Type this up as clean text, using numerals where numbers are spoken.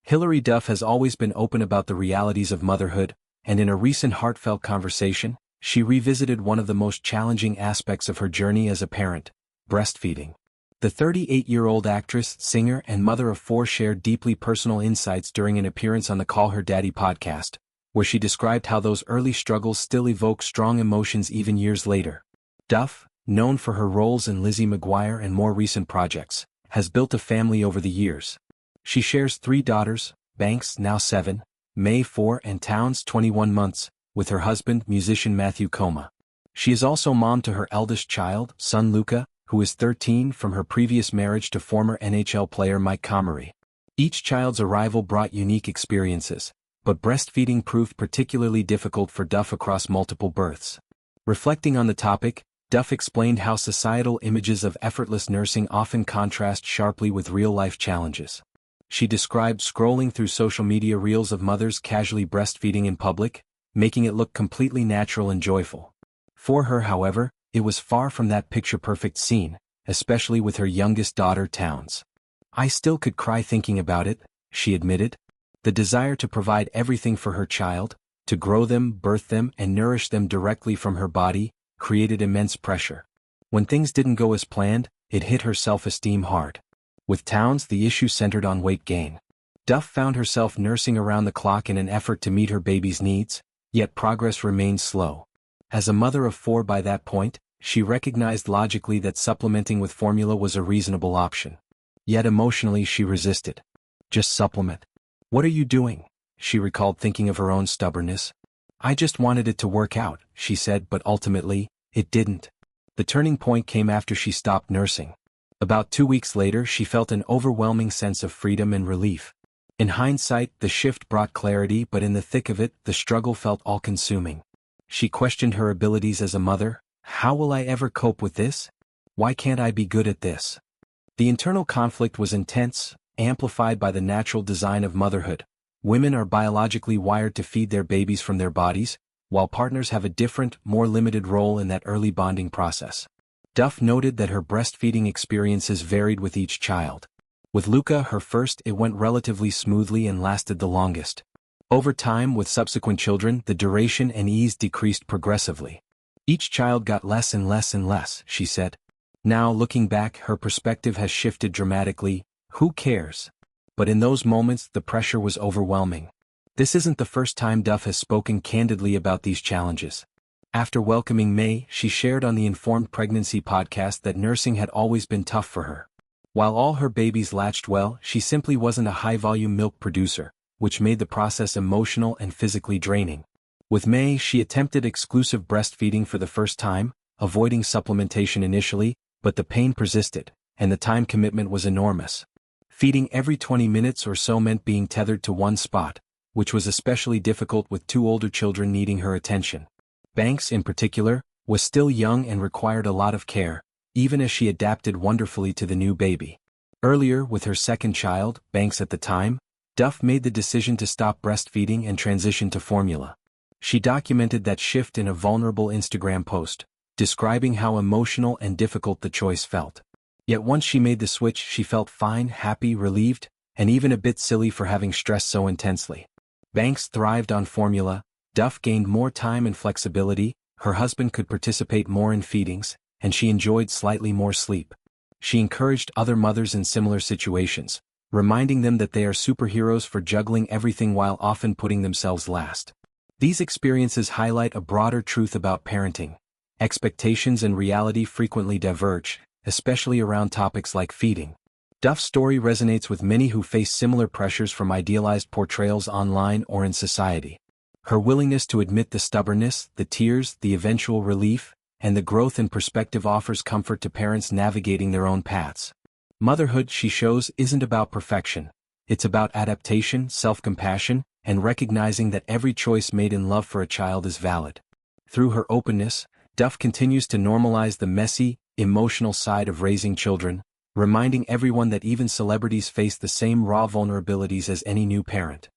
Hilary Duff has always been open about the realities of motherhood, and in a recent heartfelt conversation, she revisited one of the most challenging aspects of her journey as a parent: breastfeeding. The 38-year-old actress, singer, and mother of four shared deeply personal insights during an appearance on the Call Her Daddy podcast, where she described how those early struggles still evoke strong emotions even years later. Duff, known for her roles in Lizzie McGuire and more recent projects, has built a family over the years. She shares 3 daughters, Banks, now 7, May 4, and Towns, 21 months, with her husband, musician Matthew Coma. She is also mom to her eldest child, son Luca, who is 13, from her previous marriage to former NHL player Mike Comrie. Each child's arrival brought unique experiences, but breastfeeding proved particularly difficult for Duff across multiple births. Reflecting on the topic, Duff explained how societal images of effortless nursing often contrast sharply with real-life challenges. She described scrolling through social media reels of mothers casually breastfeeding in public, making it look completely natural and joyful. For her, however, it was far from that picture-perfect scene, especially with her youngest daughter, Towns. "I still could cry thinking about it," she admitted. The desire to provide everything for her child, to grow them, birth them, and nourish them directly from her body, created immense pressure. When things didn't go as planned, it hit her self-esteem hard. With Towns, the issue centered on weight gain. Duff found herself nursing around the clock in an effort to meet her baby's needs, yet progress remained slow. As a mother of 4 by that point, she recognized logically that supplementing with formula was a reasonable option. Yet emotionally she resisted. "Just supplement. What are you doing?" she recalled, thinking of her own stubbornness. "I just wanted it to work out," she said, but ultimately, it didn't. The turning point came after she stopped nursing. About 2 weeks later, she felt an overwhelming sense of freedom and relief. In hindsight, the shift brought clarity, but in the thick of it, the struggle felt all-consuming. She questioned her abilities as a mother. "How will I ever cope with this? Why can't I be good at this?" The internal conflict was intense, amplified by the natural design of motherhood. Women are biologically wired to feed their babies from their bodies, while partners have a different, more limited role in that early bonding process. Duff noted that her breastfeeding experiences varied with each child. With Luca, her first, it went relatively smoothly and lasted the longest. Over time, with subsequent children, the duration and ease decreased progressively. "Each child got less and less and less," she said. Now, looking back, her perspective has shifted dramatically. Who cares? But in those moments, the pressure was overwhelming. This isn't the first time Duff has spoken candidly about these challenges. After welcoming May, she shared on the Informed Pregnancy podcast that nursing had always been tough for her. While all her babies latched well, she simply wasn't a high-volume milk producer, which made the process emotional and physically draining. With May, she attempted exclusive breastfeeding for the first time, avoiding supplementation initially, but the pain persisted, and the time commitment was enormous. Feeding every 20 minutes or so meant being tethered to one spot, which was especially difficult with 2 older children needing her attention. Banks, in particular, was still young and required a lot of care, even as she adapted wonderfully to the new baby. Earlier, with her second child, Banks at the time, Duff made the decision to stop breastfeeding and transition to formula. She documented that shift in a vulnerable Instagram post, describing how emotional and difficult the choice felt. Yet once she made the switch, she felt fine, happy, relieved, and even a bit silly for having stressed so intensely. Banks thrived on formula. Duff gained more time and flexibility, her husband could participate more in feedings, and she enjoyed slightly more sleep. She encouraged other mothers in similar situations, reminding them that they are superheroes for juggling everything while often putting themselves last. These experiences highlight a broader truth about parenting. Expectations and reality frequently diverge, especially around topics like feeding. Duff's story resonates with many who face similar pressures from idealized portrayals online or in society. Her willingness to admit the stubbornness, the tears, the eventual relief, and the growth in perspective offers comfort to parents navigating their own paths. Motherhood, she shows, isn't about perfection. It's about adaptation, self-compassion, and recognizing that every choice made in love for a child is valid. Through her openness, Duff continues to normalize the messy, emotional side of raising children, reminding everyone that even celebrities face the same raw vulnerabilities as any new parent.